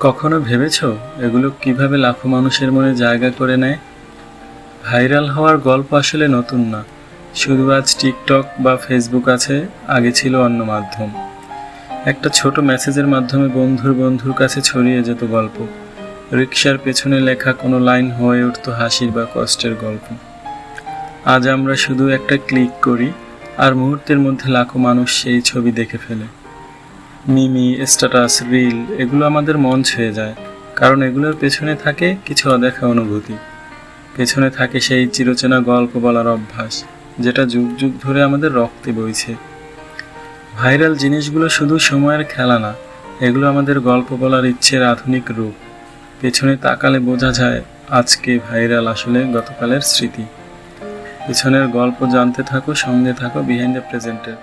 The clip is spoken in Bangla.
কখনো ভেবেছো এগুলো কিভাবে লাখো মানুষের মনে জায়গা করে নেয়? ভাইরাল হওয়ার গল্প আসলে নতুন না। শুধু আজ টিকটক বা ফেসবুক আছে, আগে ছিল অন্য মাধ্যম। একটা ছোট মেসেজের মাধ্যমে বন্ধুর বন্ধুর কাছে ছড়িয়ে যেত গল্প। রিকশার পেছনে লেখা কোনো লাইন হয়ে উঠতো হাসির বা কষ্টের গল্প। আজ আমরা শুধু একটা ক্লিক করি, আর মুহূর্তের মধ্যে লাখো মানুষ সেই ছবি দেখে ফেলে। মিমি, স্ট্যাটাস, রিল এগুলো আমাদের মন ছুঁয়ে যায়, কারণ এগুলোর পেছনে থাকে কিছু অদেখা অনুভূতি। পেছনে থাকে সেই চিরচেনা গল্প বলার অভ্যাস, যেটা যুগ যুগ ধরে আমাদের রক্তে বইছে। ভাইরাল জিনিসগুলো শুধু সময়ের খেলা না, এগুলো আমাদের গল্প বলার ইচ্ছের আধুনিক রূপ। পেছনে তাকালে বোঝা যায় আজকে ভাইরাল আসলে গতকালের স্মৃতি। পেছনের গল্প জানতে থাকো, সঙ্গে থাকো বিহাইন্ড দ্য প্রেজেন্টের।